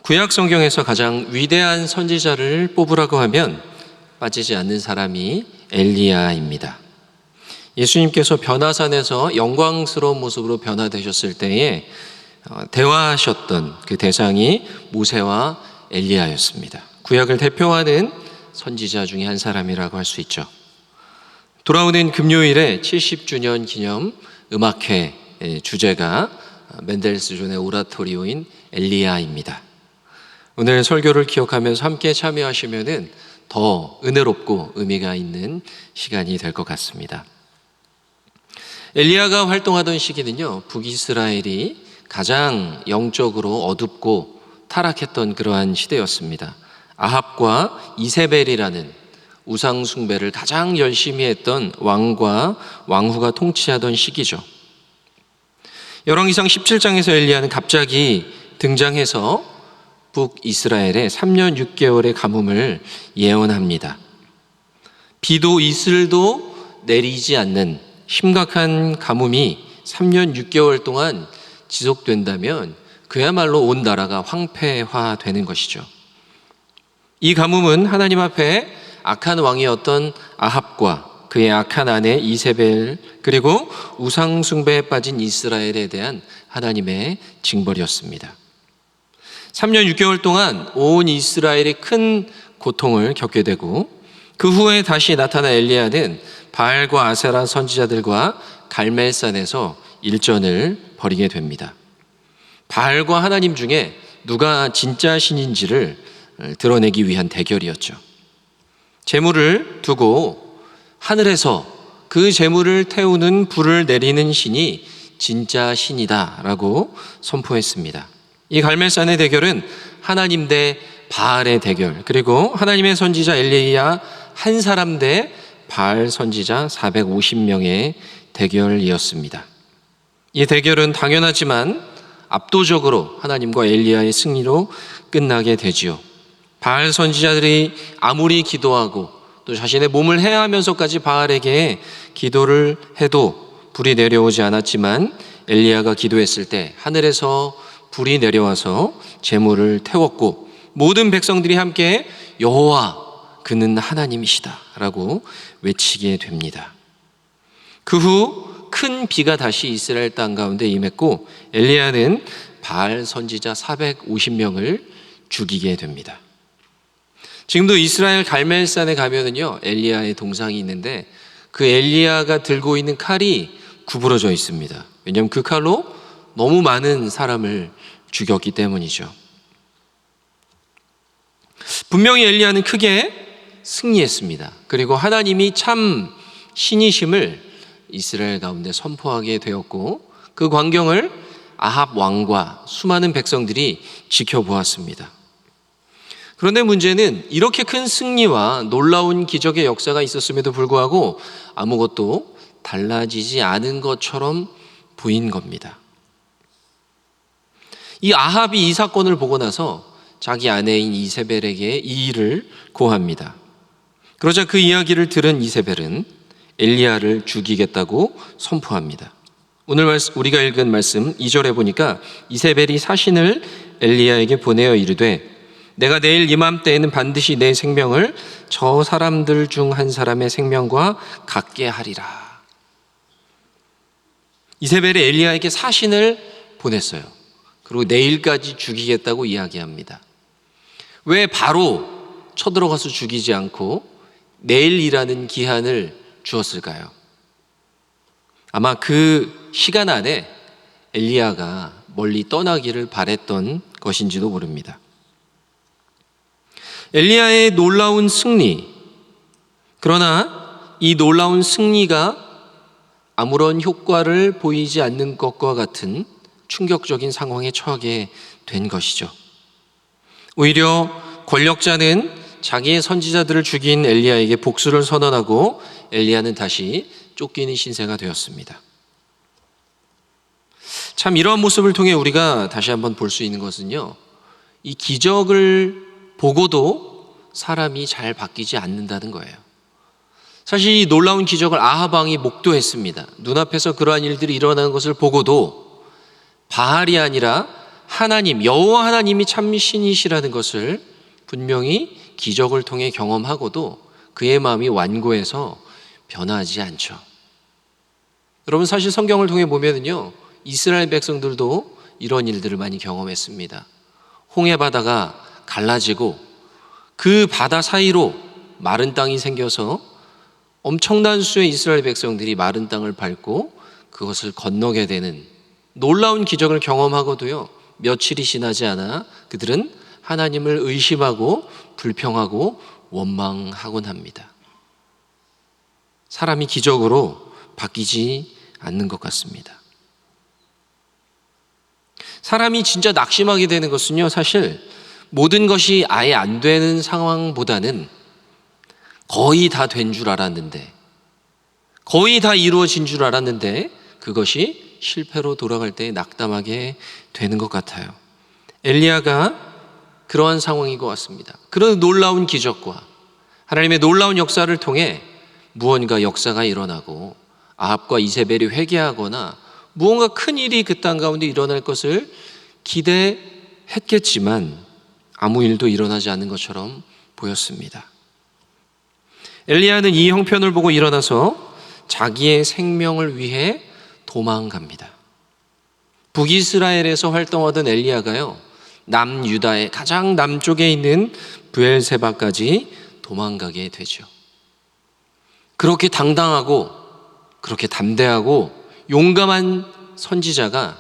구약 성경에서 가장 위대한 선지자를 뽑으라고 하면 빠지지 않는 사람이 엘리야입니다. 예수님께서 변화산에서 영광스러운 모습으로 변화되셨을 때에 대화하셨던 그 대상이 모세와 엘리야였습니다. 구약을 대표하는 선지자 중에 한 사람이라고 할 수 있죠. 돌아오는 금요일에 70주년 기념 음악회 주제가 멘델스존의 오라토리오인 엘리야입니다. 오늘 설교를 기억하면서 함께 참여하시면 더 은혜롭고 의미가 있는 시간이 될 것 같습니다. 엘리야가 활동하던 시기는요, 북이스라엘이 가장 영적으로 어둡고 타락했던 그러한 시대였습니다. 아합과 이세벨이라는 우상 숭배를 가장 열심히 했던 왕과 왕후가 통치하던 시기죠. 열왕기상 17장에서 엘리야는 갑자기 등장해서 북이스라엘에 3년 6개월의 가뭄을 예언합니다. 비도 이슬도 내리지 않는 심각한 가뭄이 3년 6개월 동안 지속된다면 그야말로 온 나라가 황폐화되는 것이죠. 이 가뭄은 하나님 앞에 악한 왕이었던 아합과 그의 악한 아내 이세벨 그리고 우상 숭배에 빠진 이스라엘에 대한 하나님의 징벌이었습니다. 3년 6개월 동안 온 이스라엘이 큰 고통을 겪게 되고 그 후에 다시 나타난 엘리야는 바알과 아세라 선지자들과 갈멜산에서 일전을 벌이게 됩니다. 바알과 하나님 중에 누가 진짜 신인지를 드러내기 위한 대결이었죠. 재물을 두고 하늘에서 그 재물을 태우는 불을 내리는 신이 진짜 신이다라고 선포했습니다. 이 갈멜산의 대결은 하나님 대 바알의 대결, 그리고 하나님의 선지자 엘리야 한 사람 대 바알 선지자 450명의 대결이었습니다. 이 대결은 당연하지만 압도적으로 하나님과 엘리야의 승리로 끝나게 되지요. 바알 선지자들이 아무리 기도하고 또 자신의 몸을 해하면서까지 바알에게 기도를 해도 불이 내려오지 않았지만 엘리야가 기도했을 때 하늘에서 불이 내려와서 재물을 태웠고 모든 백성들이 함께 여호와 그는 하나님이시다 라고 외치게 됩니다. 그 후 큰 비가 다시 이스라엘 땅 가운데 임했고 엘리야는 바알 선지자 450명을 죽이게 됩니다. 지금도 이스라엘 갈멜산에 가면은요, 엘리야의 동상이 있는데 그 엘리야가 들고 있는 칼이 구부러져 있습니다. 왜냐하면 그 칼로 너무 많은 사람을 죽였기 때문이죠. 분명히 엘리야는 크게 승리했습니다. 그리고 하나님이 참 신이심을 이스라엘 가운데 선포하게 되었고 그 광경을 아합 왕과 수많은 백성들이 지켜보았습니다. 그런데 문제는 이렇게 큰 승리와 놀라운 기적의 역사가 있었음에도 불구하고 아무것도 달라지지 않은 것처럼 보인 겁니다. 이 아합이 이 사건을 보고 나서 자기 아내인 이세벨에게 이 일을 고합니다. 그러자 그 이야기를 들은 이세벨은 엘리야를 죽이겠다고 선포합니다. 오늘 우리가 읽은 말씀 2절에 보니까 이세벨이 사신을 엘리야에게 보내어 이르되 내가 내일 이맘때에는 반드시 내 생명을 저 사람들 중 한 사람의 생명과 같게 하리라. 이세벨이 엘리야에게 사신을 보냈어요. 그리고 내일까지 죽이겠다고 이야기합니다. 왜 바로 쳐들어가서 죽이지 않고 내일이라는 기한을 주었을까요? 아마 그 시간 안에 엘리야가 멀리 떠나기를 바랬던 것인지도 모릅니다. 엘리야의 놀라운 승리, 그러나 이 놀라운 승리가 아무런 효과를 보이지 않는 것과 같은 충격적인 상황에 처하게 된 것이죠. 오히려 권력자는 자기의 선지자들을 죽인 엘리야에게 복수를 선언하고 엘리야는 다시 쫓기는 신세가 되었습니다. 참 이러한 모습을 통해 우리가 다시 한번 볼 수 있는 것은요, 이 기적을 보고도 사람이 잘 바뀌지 않는다는 거예요. 사실 이 놀라운 기적을 아합 왕이 목도했습니다. 눈앞에서 그러한 일들이 일어나는 것을 보고도 바알이 아니라 하나님, 여호와 하나님이 참 신이시라는 것을 분명히 기적을 통해 경험하고도 그의 마음이 완고해서 변하지 않죠. 여러분, 사실 성경을 통해 보면은요, 이스라엘 백성들도 이런 일들을 많이 경험했습니다. 홍해 바다가 갈라지고 그 바다 사이로 마른 땅이 생겨서 엄청난 수의 이스라엘 백성들이 마른 땅을 밟고 그것을 건너게 되는 놀라운 기적을 경험하고도요, 며칠이 지나지 않아 그들은 하나님을 의심하고 불평하고 원망하곤 합니다. 사람이 기적으로 바뀌지 않는 것 같습니다. 사람이 진짜 낙심하게 되는 것은요, 사실 모든 것이 아예 안 되는 상황보다는 거의 다 된 줄 알았는데, 거의 다 이루어진 줄 알았는데 그것이 실패로 돌아갈 때 낙담하게 되는 것 같아요. 엘리야가 그러한 상황인 것 같습니다. 그런 놀라운 기적과 하나님의 놀라운 역사를 통해 무언가 역사가 일어나고 아합과 이세벨이 회개하거나 무언가 큰 일이 그 땅 가운데 일어날 것을 기대했겠지만 아무 일도 일어나지 않는 것처럼 보였습니다. 엘리야는 이 형편을 보고 일어나서 자기의 생명을 위해 도망갑니다. 북이스라엘에서 활동하던 엘리야가요, 남유다의 가장 남쪽에 있는 브엘세바까지 도망가게 되죠. 그렇게 당당하고 그렇게 담대하고 용감한 선지자가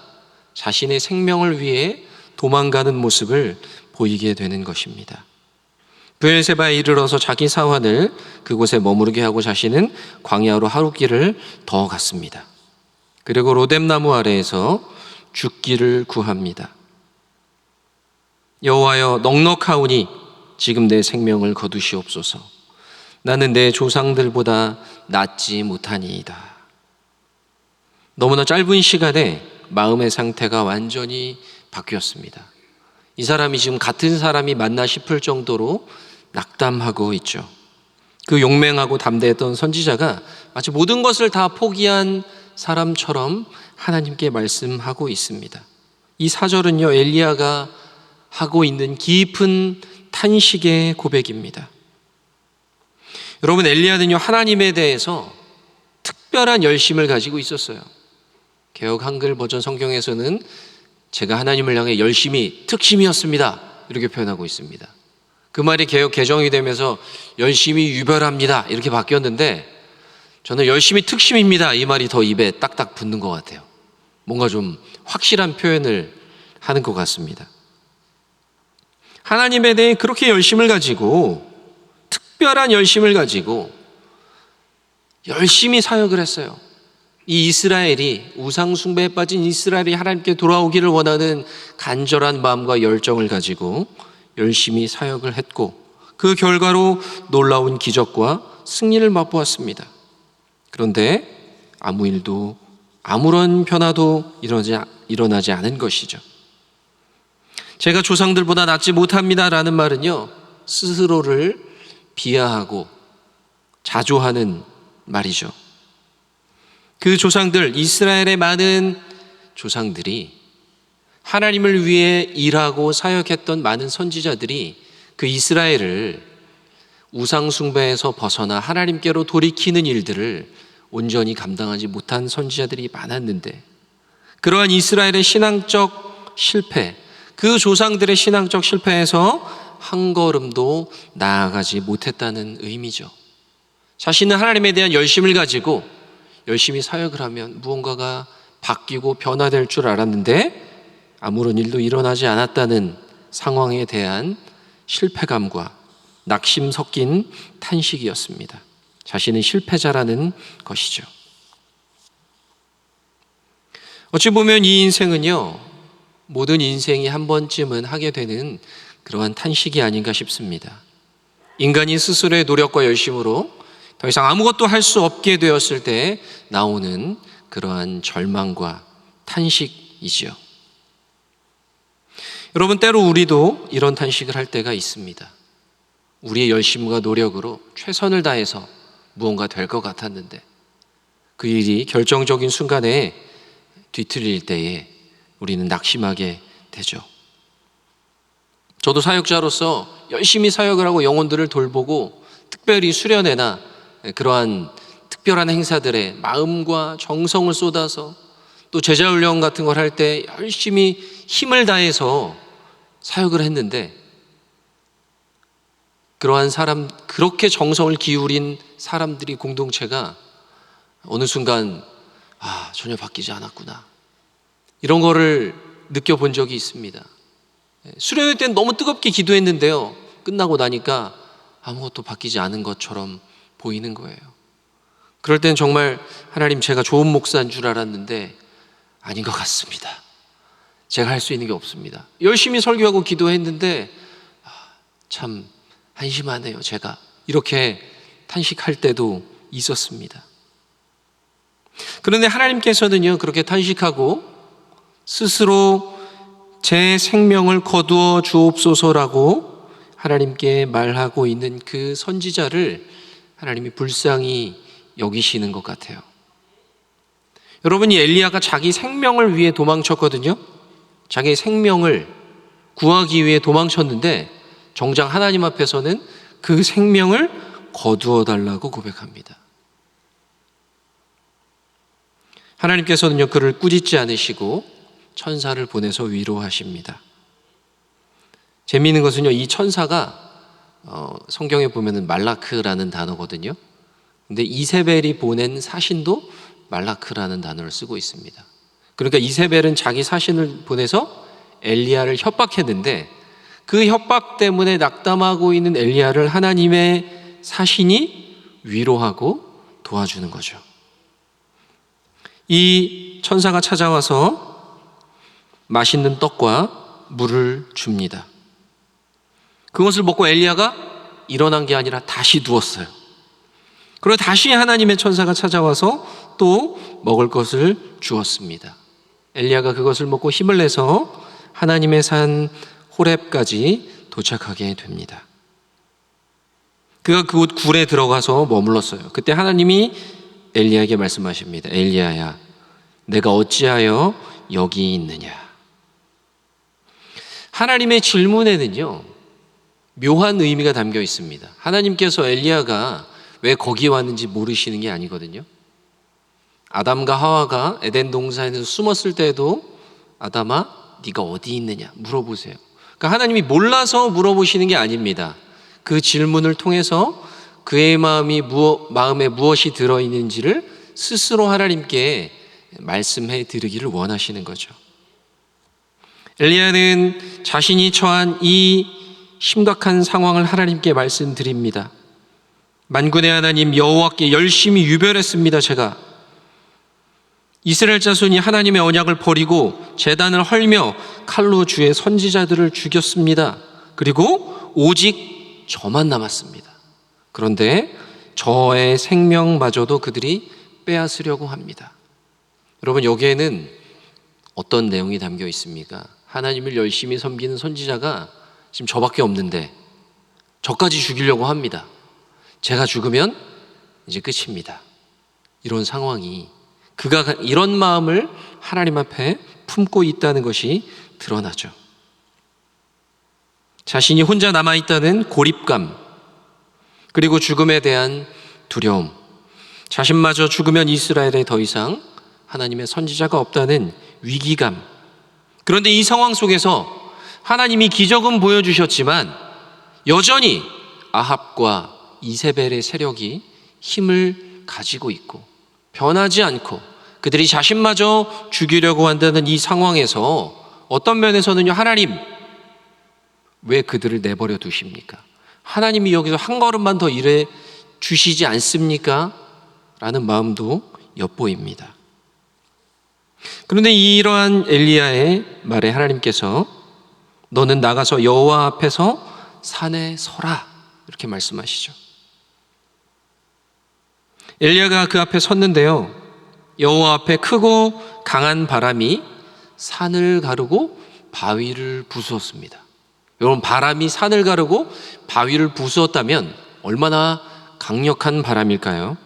자신의 생명을 위해 도망가는 모습을 보이게 되는 것입니다. 브엘세바에 이르러서 자기 사환을 그곳에 머무르게 하고 자신은 광야로 하룻길을 더 갔습니다. 그리고 로뎀나무 아래에서 죽기를 구합니다. 여호와여, 넉넉하오니 지금 내 생명을 거두시옵소서. 나는 내 조상들보다 낫지 못하니이다. 너무나 짧은 시간에 마음의 상태가 완전히 바뀌었습니다. 이 사람이 지금 같은 사람이 맞나 싶을 정도로 낙담하고 있죠. 그 용맹하고 담대했던 선지자가 마치 모든 것을 다 포기한 사람처럼 하나님께 말씀하고 있습니다. 이 사절은요, 엘리야가 하고 있는 깊은 탄식의 고백입니다. 여러분, 엘리야는요, 하나님에 대해서 특별한 열심을 가지고 있었어요. 개역 한글 버전 성경에서는 제가 하나님을 향해 열심히 특심이었습니다, 이렇게 표현하고 있습니다. 그 말이 개역 개정이 되면서 열심히 유별합니다 이렇게 바뀌었는데, 저는 열심히 특심입니다 이 말이 더 입에 딱딱 붙는 것 같아요. 뭔가 좀 확실한 표현을 하는 것 같습니다. 하나님에 대해 그렇게 열심을 가지고, 특별한 열심을 가지고 열심히 사역을 했어요. 이 이스라엘이, 우상 숭배에 빠진 이스라엘이 하나님께 돌아오기를 원하는 간절한 마음과 열정을 가지고 열심히 사역을 했고, 그 결과로 놀라운 기적과 승리를 맛보았습니다. 그런데 아무 일도, 아무런 변화도 일어나지 않은 것이죠. 제가 조상들보다 낫지 못합니다라는 말은요, 스스로를 비하하고 자조하는 말이죠. 그 조상들, 이스라엘의 많은 조상들이, 하나님을 위해 일하고 사역했던 많은 선지자들이 그 이스라엘을 우상 숭배에서 벗어나 하나님께로 돌이키는 일들을 온전히 감당하지 못한 선지자들이 많았는데, 그러한 이스라엘의 신앙적 실패, 그 조상들의 신앙적 실패에서 한 걸음도 나아가지 못했다는 의미죠. 자신은 하나님에 대한 열심을 가지고 열심히 사역을 하면 무언가가 바뀌고 변화될 줄 알았는데 아무런 일도 일어나지 않았다는 상황에 대한 실패감과 낙심 섞인 탄식이었습니다. 자신은 실패자라는 것이죠. 어찌 보면 이 인생은요, 모든 인생이 한 번쯤은 하게 되는 그러한 탄식이 아닌가 싶습니다. 인간이 스스로의 노력과 열심으로 더 이상 아무것도 할 수 없게 되었을 때 나오는 그러한 절망과 탄식이지요. 여러분, 때로 우리도 이런 탄식을 할 때가 있습니다. 우리의 열심과 노력으로 최선을 다해서 무언가 될 것 같았는데 그 일이 결정적인 순간에 뒤틀릴 때에 우리는 낙심하게 되죠. 저도 사역자로서 열심히 사역을 하고 영혼들을 돌보고 특별히 수련회나 그러한 특별한 행사들에 마음과 정성을 쏟아서 또 제자훈련 같은 걸 할 때 열심히 힘을 다해서 사역을 했는데, 그러한 사람, 그렇게 정성을 기울인 사람들이 공동체가 어느 순간 전혀 바뀌지 않았구나, 이런 거를 느껴본 적이 있습니다. 수련회 때는 너무 뜨겁게 기도했는데요, 끝나고 나니까 아무것도 바뀌지 않은 것처럼 보이는 거예요. 그럴 땐 정말 하나님, 제가 좋은 목사인 줄 알았는데 아닌 것 같습니다. 제가 할 수 있는 게 없습니다. 열심히 설교하고 기도했는데 참 한심하네요, 제가. 이렇게 탄식할 때도 있었습니다. 그런데 하나님께서는요, 그렇게 탄식하고 스스로 제 생명을 거두어 주옵소서라고 하나님께 말하고 있는 그 선지자를 하나님이 불쌍히 여기시는 것 같아요. 여러분이 엘리야가 자기 생명을 위해 도망쳤거든요. 자기 생명을 구하기 위해 도망쳤는데 정작 하나님 앞에서는 그 생명을 거두어 달라고 고백합니다. 하나님께서는요, 그를 꾸짖지 않으시고 천사를 보내서 위로하십니다. 재미있는 것은요, 이 천사가 성경에 보면은 말라크라는 단어거든요. 근데 이세벨이 보낸 사신도 말라크라는 단어를 쓰고 있습니다. 그러니까 이세벨은 자기 사신을 보내서 엘리야를 협박했는데, 그 협박 때문에 낙담하고 있는 엘리야를 하나님의 사신이 위로하고 도와주는 거죠. 이 천사가 찾아와서 맛있는 떡과 물을 줍니다. 그것을 먹고 엘리야가 일어난 게 아니라 다시 누웠어요. 그리고 다시 하나님의 천사가 찾아와서 또 먹을 것을 주었습니다. 엘리야가 그것을 먹고 힘을 내서 하나님의 산 호렙까지 도착하게 됩니다. 그가 그곳 굴에 들어가서 머물렀어요. 그때 하나님이 엘리야에게 말씀하십니다. 엘리야야, 내가 어찌하여 여기 있느냐. 하나님의 질문에는요, 묘한 의미가 담겨 있습니다. 하나님께서 엘리야가 왜 거기 왔는지 모르시는 게 아니거든요. 아담과 하와가 에덴 동산에서 숨었을 때도 아담아, 네가 어디 있느냐 물어보세요. 그러니까 하나님이 몰라서 물어보시는 게 아닙니다. 그 질문을 통해서 그의 마음에 무엇이 들어있는지를 스스로 하나님께 말씀해 드리기를 원하시는 거죠. 엘리야는 자신이 처한 이 심각한 상황을 하나님께 말씀드립니다. 만군의 하나님 여호와께 열심히 유별했습니다. 제가 이스라엘 자손이 하나님의 언약을 버리고 제단을 헐며 칼로 주의 선지자들을 죽였습니다. 그리고 오직 저만 남았습니다. 그런데 저의 생명마저도 그들이 빼앗으려고 합니다. 여러분, 여기에는 어떤 내용이 담겨 있습니까? 하나님을 열심히 섬기는 선지자가 지금 저밖에 없는데 저까지 죽이려고 합니다. 제가 죽으면 이제 끝입니다. 이런 상황이, 그가 이런 마음을 하나님 앞에 품고 있다는 것이 드러나죠. 자신이 혼자 남아있다는 고립감, 그리고 죽음에 대한 두려움, 자신마저 죽으면 이스라엘에 더 이상 하나님의 선지자가 없다는 위기감. 그런데 이 상황 속에서 하나님이 기적은 보여주셨지만 여전히 아합과 이세벨의 세력이 힘을 가지고 있고 변하지 않고 그들이 자신마저 죽이려고 한다는 이 상황에서 어떤 면에서는요, 하나님 왜 그들을 내버려 두십니까? 하나님이 여기서 한 걸음만 더 일해 주시지 않습니까? 라는 마음도 엿보입니다. 그런데 이러한 엘리야의 말에 하나님께서 너는 나가서 여호와 앞에서 산에 서라, 이렇게 말씀하시죠. 엘리야가 그 앞에 섰는데요, 여호와 앞에 크고 강한 바람이 산을 가르고 바위를 부수었습니다. 여러분, 바람이 산을 가르고 바위를 부수었다면 얼마나 강력한 바람일까요?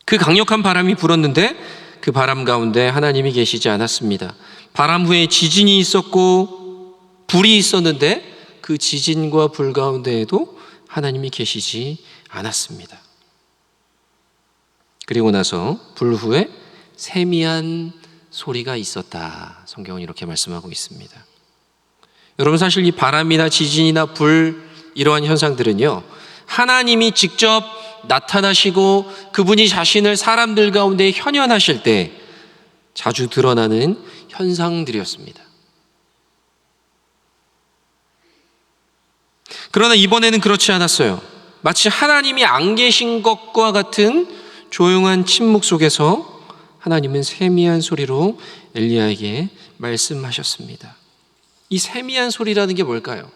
그 강력한 바람이 불었는데 그 바람 가운데 하나님이 계시지 않았습니다. 바람 후에 지진이 있었고 불이 있었는데 그 지진과 불 가운데에도 하나님이 계시지 않았습니다. 그리고 나서 불 후에 세미한 소리가 있었다. 성경은 이렇게 말씀하고 있습니다. 여러분, 사실 이 바람이나 지진이나 불, 이러한 현상들은요, 하나님이 직접 나타나시고 그분이 자신을 사람들 가운데 현현하실 때 자주 드러나는 현상들이었습니다. 그러나 이번에는 그렇지 않았어요. 마치 하나님이 안 계신 것과 같은 조용한 침묵 속에서 하나님은 세미한 소리로 엘리야에게 말씀하셨습니다. 이 세미한 소리라는 게 뭘까요?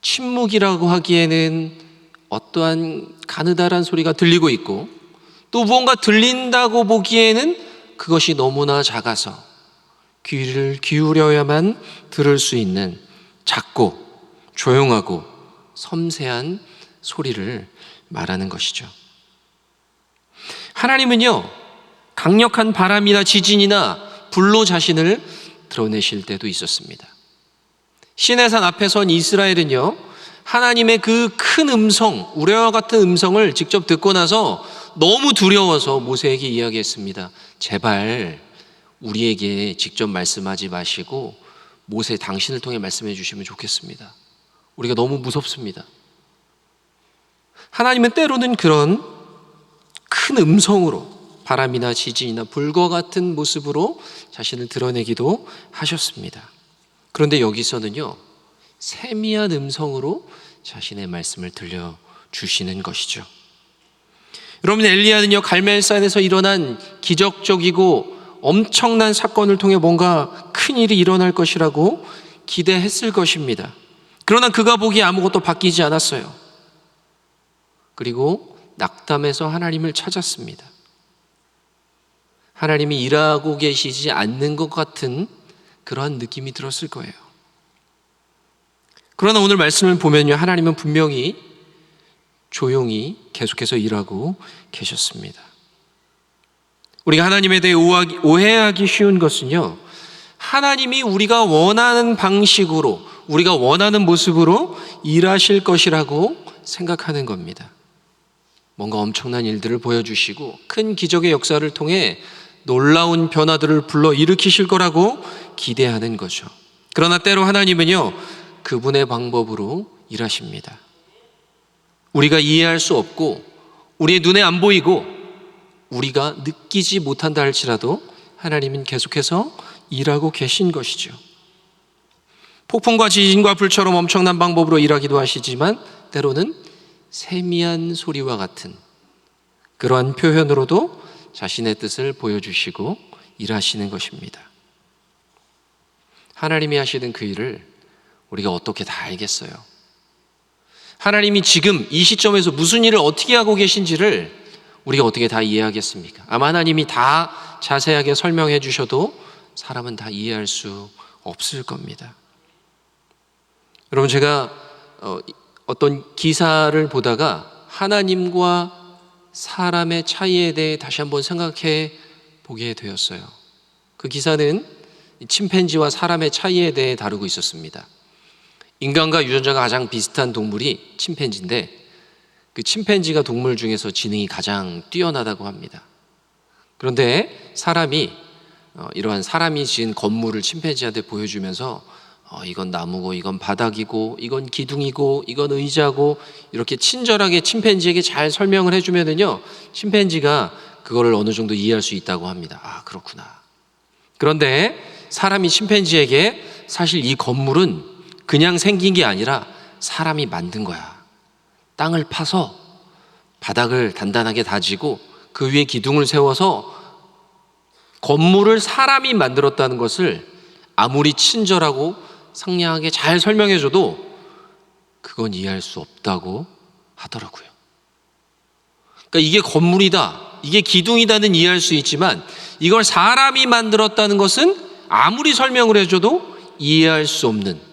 침묵이라고 하기에는 어떠한 가느다란 소리가 들리고 있고, 또 무언가 들린다고 보기에는 그것이 너무나 작아서 귀를 기울여야만 들을 수 있는 작고 조용하고 섬세한 소리를 말하는 것이죠. 하나님은요, 강력한 바람이나 지진이나 불로 자신을 드러내실 때도 있었습니다. 시내산 앞에 선 이스라엘은요, 하나님의 그 큰 음성, 우레와 같은 음성을 직접 듣고 나서 너무 두려워서 모세에게 이야기했습니다. 제발 우리에게 직접 말씀하지 마시고 모세 당신을 통해 말씀해 주시면 좋겠습니다. 우리가 너무 무섭습니다. 하나님은 때로는 그런 큰 음성으로 바람이나 지진이나 불과 같은 모습으로 자신을 드러내기도 하셨습니다. 그런데 여기서는요, 세미한 음성으로 자신의 말씀을 들려주시는 것이죠. 여러분, 엘리야는요, 갈멜산에서 일어난 기적적이고 엄청난 사건을 통해 뭔가 큰 일이 일어날 것이라고 기대했을 것입니다. 그러나 그가 보기에 아무것도 바뀌지 않았어요. 그리고 낙담해서 하나님을 찾았습니다. 하나님이 일하고 계시지 않는 것 같은 그러한 느낌이 들었을 거예요. 그러나 오늘 말씀을 보면요, 하나님은 분명히 조용히 계속해서 일하고 계셨습니다. 우리가 하나님에 대해 오해하기 쉬운 것은요, 하나님이 우리가 원하는 방식으로, 우리가 원하는 모습으로 일하실 것이라고 생각하는 겁니다. 뭔가 엄청난 일들을 보여주시고 큰 기적의 역사를 통해 놀라운 변화들을 불러 일으키실 거라고 기대하는 거죠. 그러나 때로 하나님은요, 그분의 방법으로 일하십니다. 우리가 이해할 수 없고 우리의 눈에 안 보이고 우리가 느끼지 못한다 할지라도 하나님은 계속해서 일하고 계신 것이죠. 폭풍과 지진과 불처럼 엄청난 방법으로 일하기도 하시지만 때로는 세미한 소리와 같은 그러한 표현으로도 자신의 뜻을 보여주시고 일하시는 것입니다. 하나님이 하시는 그 일을 우리가 어떻게 다 알겠어요? 하나님이 지금 이 시점에서 무슨 일을 어떻게 하고 계신지를 우리가 어떻게 다 이해하겠습니까? 아마 하나님이 다 자세하게 설명해 주셔도 사람은 다 이해할 수 없을 겁니다. 여러분, 제가 어떤 기사를 보다가 하나님과 사람의 차이에 대해 다시 한번 생각해 보게 되었어요. 그 기사는 침팬지와 사람의 차이에 대해 다루고 있었습니다. 인간과 유전자가 가장 비슷한 동물이 침팬지인데, 그 침팬지가 동물 중에서 지능이 가장 뛰어나다고 합니다. 그런데 사람이 이러한 사람이 지은 건물을 침팬지한테 보여주면서 이건 나무고 이건 바닥이고 이건 기둥이고 이건 의자고 이렇게 친절하게 침팬지에게 잘 설명을 해주면은요, 침팬지가 그거를 어느 정도 이해할 수 있다고 합니다. 아, 그렇구나. 그런데 사람이 침팬지에게 사실 이 건물은 그냥 생긴 게 아니라 사람이 만든 거야. 땅을 파서 바닥을 단단하게 다지고 그 위에 기둥을 세워서 건물을 사람이 만들었다는 것을 아무리 친절하고 상냥하게 잘 설명해줘도 그건 이해할 수 없다고 하더라고요. 그러니까 이게 건물이다, 이게 기둥이다는 이해할 수 있지만 이걸 사람이 만들었다는 것은 아무리 설명을 해줘도 이해할 수 없는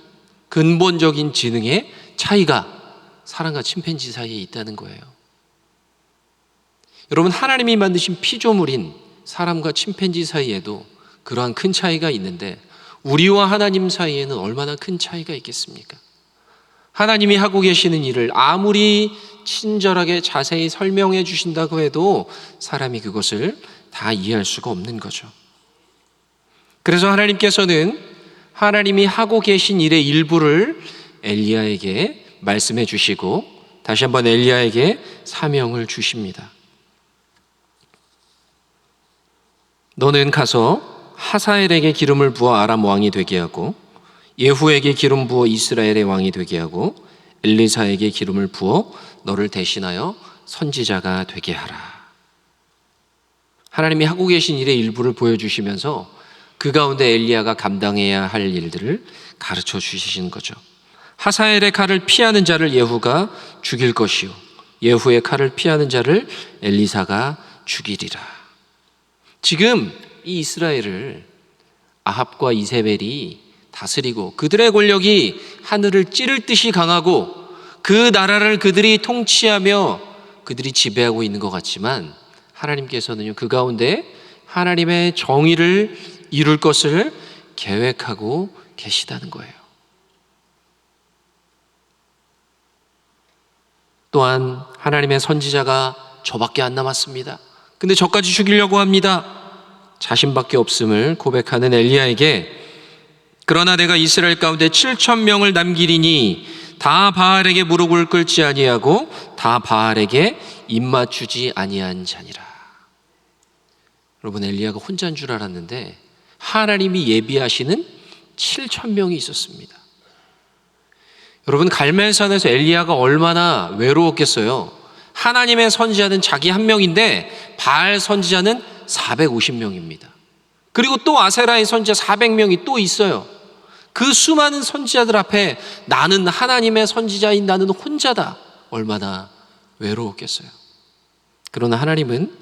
근본적인 지능의 차이가 사람과 침팬지 사이에 있다는 거예요. 여러분, 하나님이 만드신 피조물인 사람과 침팬지 사이에도 그러한 큰 차이가 있는데 우리와 하나님 사이에는 얼마나 큰 차이가 있겠습니까? 하나님이 하고 계시는 일을 아무리 친절하게 자세히 설명해 주신다고 해도 사람이 그것을 다 이해할 수가 없는 거죠. 그래서 하나님께서는 하나님이 하고 계신 일의 일부를 엘리야에게 말씀해 주시고 다시 한번 엘리야에게 사명을 주십니다. 너는 가서 하사엘에게 기름을 부어 아람 왕이 되게 하고 예후에게 기름 부어 이스라엘의 왕이 되게 하고 엘리사에게 기름을 부어 너를 대신하여 선지자가 되게 하라. 하나님이 하고 계신 일의 일부를 보여주시면서 그 가운데 엘리야가 감당해야 할 일들을 가르쳐 주시는 거죠. 하사엘의 칼을 피하는 자를 예후가 죽일 것이요 예후의 칼을 피하는 자를 엘리사가 죽이리라. 지금 이 이스라엘을 아합과 이세벨이 다스리고 그들의 권력이 하늘을 찌를 듯이 강하고 그 나라를 그들이 통치하며 그들이 지배하고 있는 것 같지만 하나님께서는요 그 가운데 하나님의 정의를 이룰 것을 계획하고 계시다는 거예요. 또한 하나님의 선지자가 저밖에 안 남았습니다. 근데 저까지 죽이려고 합니다. 자신밖에 없음을 고백하는 엘리야에게 그러나 내가 이스라엘 가운데 7,000명을 남기리니 다 바알에게 무릎을 꿇지 아니하고 다 바알에게 입맞추지 아니한 자니라. 여러분 엘리야가 혼자인 줄 알았는데 하나님이 예비하시는 7,000명이 있었습니다. 여러분 갈멜산에서 엘리야가 얼마나 외로웠겠어요. 하나님의 선지자는 자기 한 명인데 바알 선지자는 450명입니다. 그리고 또 아세라의 선지자 400명이 또 있어요. 그 수많은 선지자들 앞에 나는 하나님의 선지자인 나는 혼자다. 얼마나 외로웠겠어요. 그러나 하나님은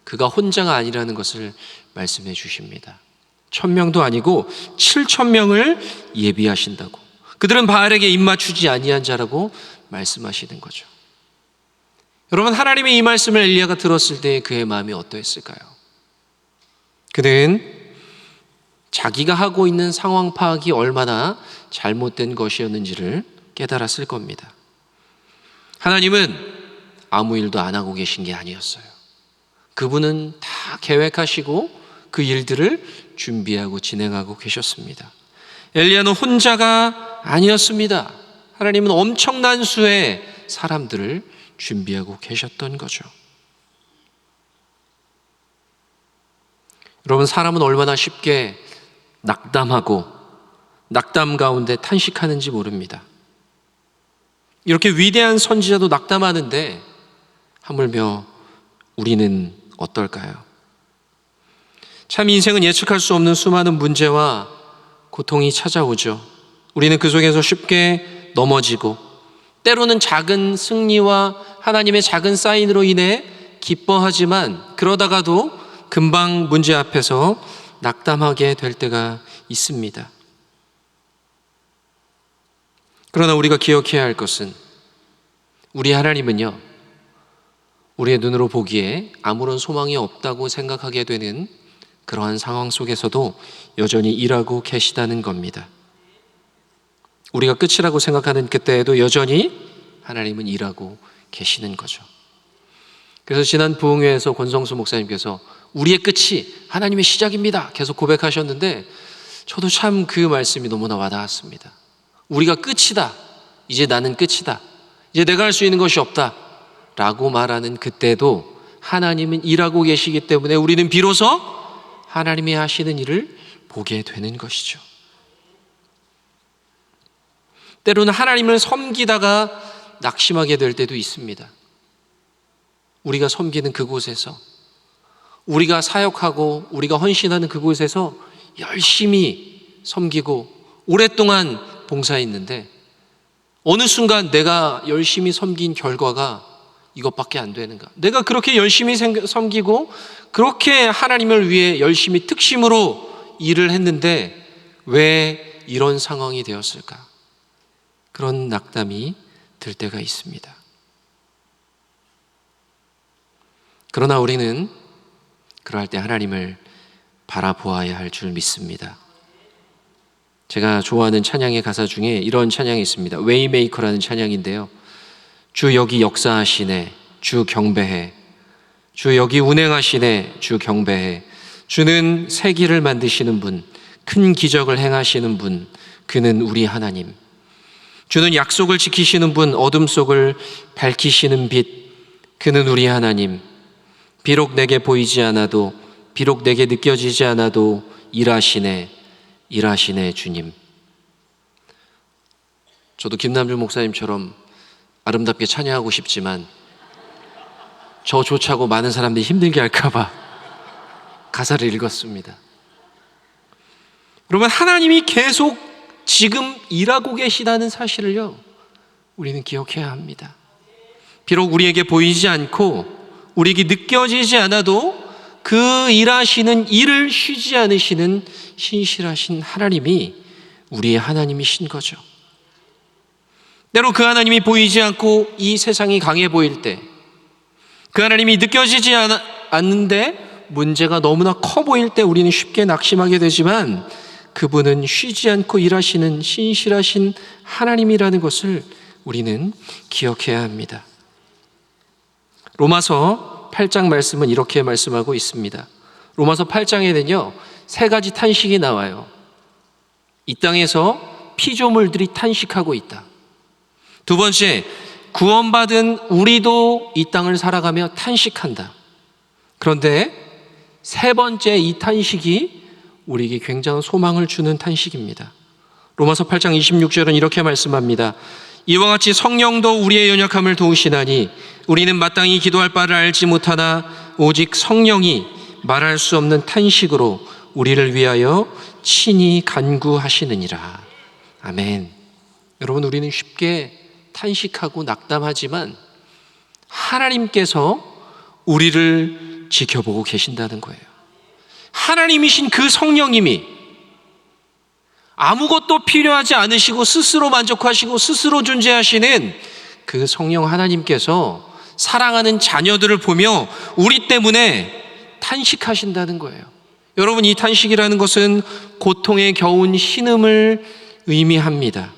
그가 혼자가 아니라는 것을 말씀해 주십니다. 1,000명도 아니고 7,000명을 예비하신다고. 그들은 바알에게 입맞추지 아니한 자라고 말씀하시는 거죠. 여러분 하나님의 이 말씀을 엘리야가 들었을 때 그의 마음이 어떠했을까요? 그는 자기가 하고 있는 상황 파악이 얼마나 잘못된 것이었는지를 깨달았을 겁니다. 하나님은 아무 일도 안 하고 계신 게 아니었어요. 그분은 다 계획하시고 그 일들을 준비하고 진행하고 계셨습니다. 엘리야는 혼자가 아니었습니다. 하나님은 엄청난 수의 사람들을 준비하고 계셨던 거죠. 여러분 사람은 얼마나 쉽게 낙담하고 낙담 가운데 탄식하는지 모릅니다. 이렇게 위대한 선지자도 낙담하는데 하물며 우리는 어떨까요? 참 인생은 예측할 수 없는 수많은 문제와 고통이 찾아오죠. 우리는 그 속에서 쉽게 넘어지고 때로는 작은 승리와 하나님의 작은 사인으로 인해 기뻐하지만 그러다가도 금방 문제 앞에서 낙담하게 될 때가 있습니다. 그러나 우리가 기억해야 할 것은 우리 하나님은요 우리의 눈으로 보기에 아무런 소망이 없다고 생각하게 되는 그러한 상황 속에서도 여전히 일하고 계시다는 겁니다. 우리가 끝이라고 생각하는 그때에도 여전히 하나님은 일하고 계시는 거죠. 그래서 지난 부흥회에서 권성수 목사님께서 우리의 끝이 하나님의 시작입니다 계속 고백하셨는데 저도 참 그 말씀이 너무나 와닿았습니다. 우리가 끝이다. 이제 나는 끝이다. 이제 내가 할 수 있는 것이 없다 라고 말하는 그때도 하나님은 일하고 계시기 때문에 우리는 비로소 하나님이 하시는 일을 보게 되는 것이죠. 때로는 하나님을 섬기다가 낙심하게 될 때도 있습니다. 우리가 섬기는 그곳에서 우리가 사역하고 우리가 헌신하는 그곳에서 열심히 섬기고 오랫동안 봉사했는데 어느 순간 내가 열심히 섬긴 결과가 이것밖에 안 되는가? 내가 그렇게 열심히 섬기고 그렇게 하나님을 위해 열심히 특심으로 일을 했는데 왜 이런 상황이 되었을까? 그런 낙담이 들 때가 있습니다. 그러나 우리는 그러할 때 하나님을 바라보아야 할 줄 믿습니다. 제가 좋아하는 찬양의 가사 중에 이런 찬양이 있습니다. 웨이메이커라는 찬양인데요. 주 여기 역사하시네, 주 경배해. 주 여기 운행하시네, 주 경배해. 주는 새 길을 만드시는 분, 큰 기적을 행하시는 분, 그는 우리 하나님. 주는 약속을 지키시는 분, 어둠 속을 밝히시는 빛, 그는 우리 하나님. 비록 내게 보이지 않아도, 비록 내게 느껴지지 않아도 일하시네, 일하시네 주님. 저도 김남주 목사님처럼 아름답게 찬양하고 싶지만 저조차고 많은 사람들이 힘들게 할까봐 가사를 읽었습니다. 여러분, 하나님이 계속 지금 일하고 계시다는 사실을요, 우리는 기억해야 합니다. 비록 우리에게 보이지 않고 우리에게 느껴지지 않아도 그 일하시는 일을 쉬지 않으시는 신실하신 하나님이 우리의 하나님이신 거죠. 때로 그 하나님이 보이지 않고 이 세상이 강해 보일 때, 그 하나님이 느껴지지 않는데 문제가 너무나 커 보일 때 우리는 쉽게 낙심하게 되지만, 그분은 쉬지 않고 일하시는 신실하신 하나님이라는 것을 우리는 기억해야 합니다. 로마서 8장 말씀은 이렇게 말씀하고 있습니다. 로마서 8장에는요, 세 가지 탄식이 나와요. 이 땅에서 피조물들이 탄식하고 있다. 두 번째, 구원받은 우리도 이 땅을 살아가며 탄식한다. 그런데 세 번째 이 탄식이 우리에게 굉장한 소망을 주는 탄식입니다. 로마서 8장 26절은 이렇게 말씀합니다. 이와 같이 성령도 우리의 연약함을 도우시나니 우리는 마땅히 기도할 바를 알지 못하나 오직 성령이 말할 수 없는 탄식으로 우리를 위하여 친히 간구하시느니라. 아멘. 여러분, 우리는 쉽게 탄식하고 낙담하지만 하나님께서 우리를 지켜보고 계신다는 거예요. 하나님이신 그 성령님이 아무것도 필요하지 않으시고 스스로 만족하시고 스스로 존재하시는 그 성령 하나님께서 사랑하는 자녀들을 보며 우리 때문에 탄식하신다는 거예요. 여러분, 이 탄식이라는 것은 고통에 겨운 신음을 의미합니다.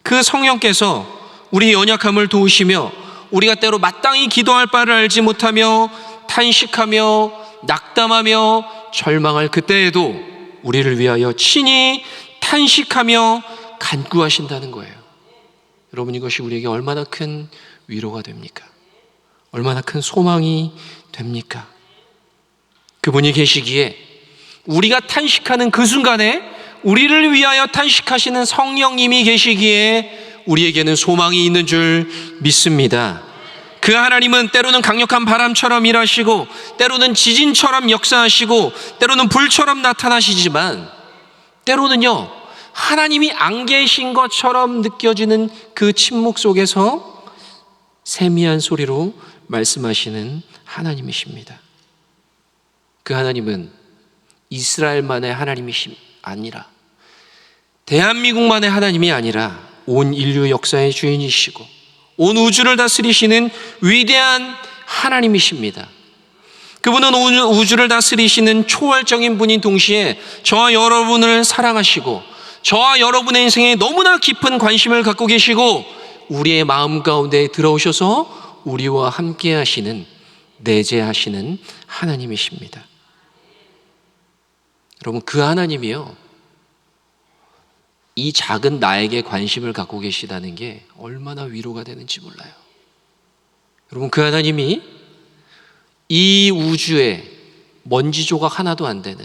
그 성령께서 우리 연약함을 도우시며 우리가 때로 마땅히 기도할 바를 알지 못하며 탄식하며 낙담하며 절망할 그때에도 우리를 위하여 친히 탄식하며 간구하신다는 거예요. 여러분, 이것이 우리에게 얼마나 큰 위로가 됩니까? 얼마나 큰 소망이 됩니까? 그분이 계시기에 우리가 탄식하는 그 순간에 우리를 위하여 탄식하시는 성령님이 계시기에 우리에게는 소망이 있는 줄 믿습니다. 그 하나님은 때로는 강력한 바람처럼 일하시고 때로는 지진처럼 역사하시고 때로는 불처럼 나타나시지만 때로는요, 하나님이 안 계신 것처럼 느껴지는 그 침묵 속에서 세미한 소리로 말씀하시는 하나님이십니다. 그 하나님은 이스라엘만의 하나님이 아니라, 대한민국만의 하나님이 아니라 온 인류 역사의 주인이시고 온 우주를 다스리시는 위대한 하나님이십니다. 그분은 온 우주를 다스리시는 초월적인 분인 동시에 저와 여러분을 사랑하시고 저와 여러분의 인생에 너무나 깊은 관심을 갖고 계시고 우리의 마음 가운데 들어오셔서 우리와 함께 하시는, 내재하시는 하나님이십니다. 여러분, 그 하나님이요, 이 작은 나에게 관심을 갖고 계시다는 게 얼마나 위로가 되는지 몰라요. 여러분, 그 하나님이 이 우주에 먼지 조각 하나도 안 되는,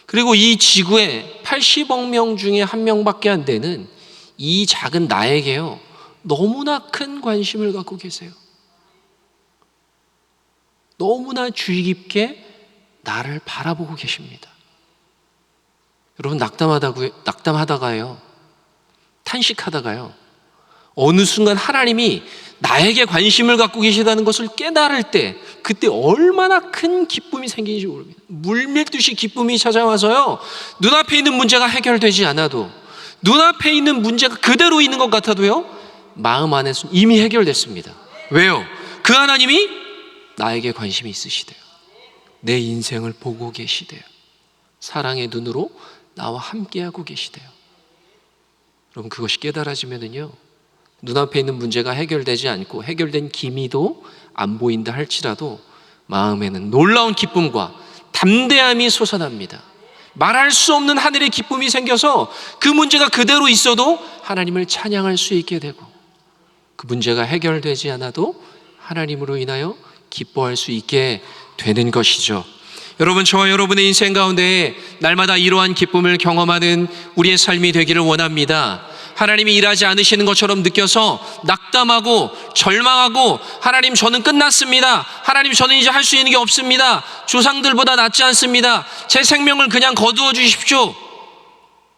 그리고 이 지구에 80억 명 중에 한 명밖에 안 되는 이 작은 나에게요, 너무나 큰 관심을 갖고 계세요. 너무나 주의 깊게 나를 바라보고 계십니다. 여러분, 낙담하다가요, 탄식하다가요, 어느 순간 하나님이 나에게 관심을 갖고 계시다는 것을 깨달을 때 그때 얼마나 큰 기쁨이 생기는지 모릅니다. 물밀듯이 기쁨이 찾아와서요, 눈앞에 있는 문제가 해결되지 않아도, 눈앞에 있는 문제가 그대로 있는 것 같아도요, 마음 안에서 이미 해결됐습니다. 왜요? 그 하나님이 나에게 관심이 있으시대요. 내 인생을 보고 계시대요. 사랑의 눈으로 나와 함께하고 계시대요. 여러분, 그것이 깨달아지면은요, 눈앞에 있는 문제가 해결되지 않고 해결된 기미도 안 보인다 할지라도 마음에는 놀라운 기쁨과 담대함이 솟아납니다. 말할 수 없는 하늘의 기쁨이 생겨서 그 문제가 그대로 있어도 하나님을 찬양할 수 있게 되고, 그 문제가 해결되지 않아도 하나님으로 인하여 기뻐할 수 있게 되는 것이죠. 여러분, 저와 여러분의 인생 가운데 날마다 이러한 기쁨을 경험하는 우리의 삶이 되기를 원합니다. 하나님이 일하지 않으시는 것처럼 느껴서 낙담하고 절망하고, 하나님 저는 끝났습니다, 하나님 저는 이제 할 수 있는 게 없습니다, 조상들보다 낫지 않습니다, 제 생명을 그냥 거두어 주십시오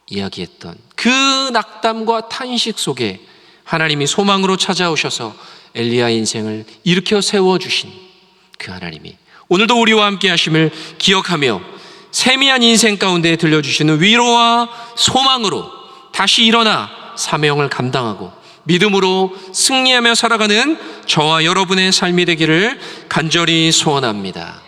이야기했던 그 낙담과 탄식 속에 하나님이 소망으로 찾아오셔서 엘리야의 인생을 일으켜 세워주신 그 하나님이 오늘도 우리와 함께 하심을 기억하며 세미한 인생 가운데 들려주시는 위로와 소망으로 다시 일어나 사명을 감당하고 믿음으로 승리하며 살아가는 저와 여러분의 삶이 되기를 간절히 소원합니다.